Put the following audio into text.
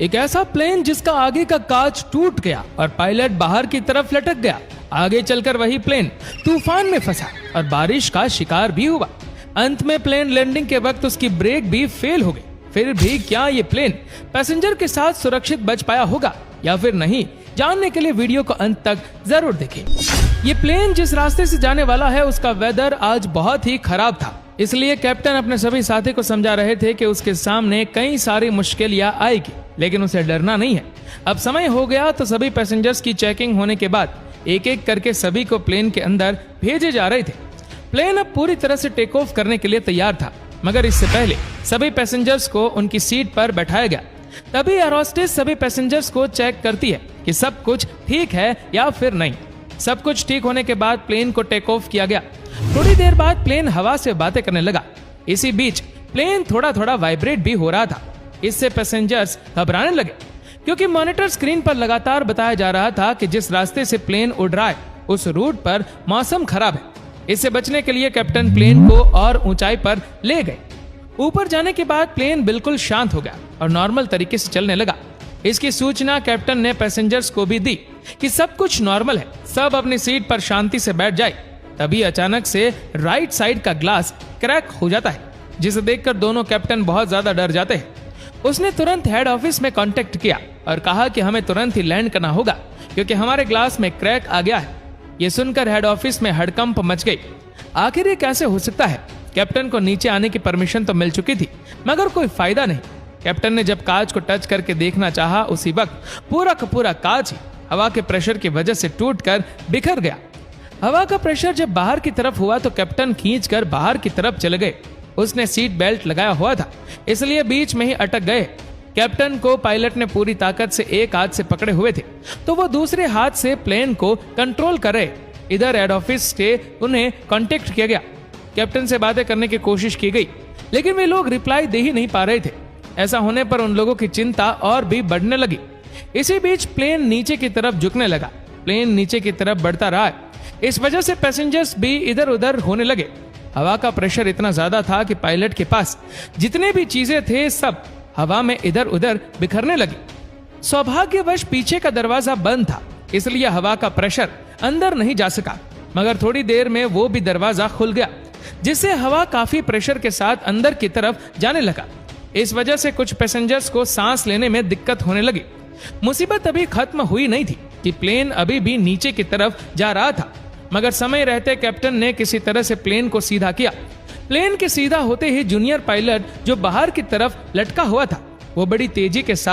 एक ऐसा प्लेन जिसका आगे का कांच टूट गया और पायलट बाहर की तरफ लटक गया। आगे चलकर वही प्लेन तूफान में फंसा और बारिश का शिकार भी हुआ। अंत में प्लेन लैंडिंग के वक्त उसकी ब्रेक भी फेल हो गई। फिर भी क्या ये प्लेन पैसेंजर के साथ सुरक्षित बच पाया होगा या फिर नहीं, जानने के लिए वीडियो को अंत तक जरूर देखें। ये प्लेन जिस रास्ते से जाने वाला है उसका वेदर आज बहुत ही खराब था, इसलिए कैप्टन अपने सभी साथी को समझा रहे थे कि उसके सामने कई सारी मुश्किलें आएगी, लेकिन उसे डरना नहीं है। अब समय हो गया तो सभी पैसेंजर्स की चेकिंग होने के बाद एक एक करके सभी को प्लेन के अंदर भेजे जा रहे थे। प्लेन अब पूरी तरह से टेक ऑफ करने के लिए तैयार था, मगर इससे पहले सभी पैसेंजर्स को उनकी सीट पर बैठाया गया। तभी एयर होस्टेस सभी पैसेंजर्स को चेक करती है कि सब कुछ ठीक है या फिर नहीं। सब कुछ ठीक होने के बाद प्लेन को टेक ऑफ किया गया। थोड़ी देर बाद प्लेन हवा से बातें करने लगा। इसी बीच प्लेन थोड़ा थोड़ा वाइब्रेट भी हो रहा था। इससे पैसेंजर्स घबराने लगे, क्योंकि मॉनिटर स्क्रीन पर लगातार बताया जा रहा था कि जिस रास्ते से प्लेन उड़ रहा है उस रूट पर मौसम खराब है। इससे बचने के लिए कैप्टन प्लेन को और ऊंचाई पर ले गए। ऊपर जाने के बाद प्लेन बिल्कुल शांत हो गया और नॉर्मल तरीके से चलने लगा। इसकी सूचना कैप्टन ने पैसेंजर्स को भी दी कि सब कुछ नॉर्मल है, सब अपनी सीट पर शांति से बैठ जाए। तभी अचानक से राइट साइड का ग्लास क्रैक हो जाता है, जिसे देखकर दोनों कैप्टन बहुत ज्यादा डर जाते हैं। उसने तुरंत हेड ऑफिस में कांटेक्ट किया और कहा कि हमें तुरंत ही लैंड करना होगा, क्योंकि हमारे ग्लास में क्रैक आ गया है। ये सुनकर हेड ऑफिस में हड़कंप मच गई। आखिर ये कैसे हो सकता है? कैप्टन को नीचे आने की परमिशन तो मिल चुकी थी, मगर कोई फायदा नहीं। कैप्टन ने जब कांच को टच करके देखना चाहा, उसी वक्त पूरा का पूरा कांच ही हवा के प्रेशर की वजह से टूटकर बिखर गया। हवा का प्रेशर जब बाहर की तरफ हुआ तो कैप्टन खींचकर बाहर की तरफ चले गए। उसने सीट बेल्ट लगाया हुआ था, इसलिए बीच में ही अटक गए। कैप्टन को पायलट ने पूरी ताकत से एक हाथ से पकड़े हुए थे, तो वो दूसरे हाथ से प्लेन को कंट्रोल कर रहे। इधर हेड ऑफिस से उन्हें कांटेक्ट किया गया। कैप्टन से बातें करने की कोशिश की गई, लेकिन वे लोग रिप्लाई दे ही नहीं पा रहे थे। ऐसा होने पर उन लोगों की चिंता और भी बढ़ने लगी। इसी बीच प्लेन नीचे की तरफ झुकने लगा। प्लेन नीचे की तरफ बढ़ता रहा। इस वजह से पैसेंजर्स भी इधर उधर होने लगे। हवा का प्रेशर इतना ज्यादा था कि पायलट के पास जितने भी चीजें थे सब हवा में इधर उधर बिखरने लगी। सौभाग्यवश पीछे का दरवाजा बंद था, इसलिए हवा का प्रेशर अंदर नहीं जा सका, मगर थोड़ी देर में वो भी दरवाजा खुल गया, जिससे हवा काफी प्रेशर के साथ अंदर की तरफ जाने लगा। इस वजह से कुछ पैसेंजर्स को सांस लेने में दिक्कत होने लगी। मुसीबत अभी खत्म हुई नहीं थी कि प्लेन अभी भी नीचे की तरफ जा रहा था, मगर समय रहते कैप्टन ने किसी तरह से प्लेन को सीधा किया। प्लेन के सीधा होते ही जूनियर पायलट जो बाहर की तरफ लटका हुआ था, वो बड़ी तेजी के साथ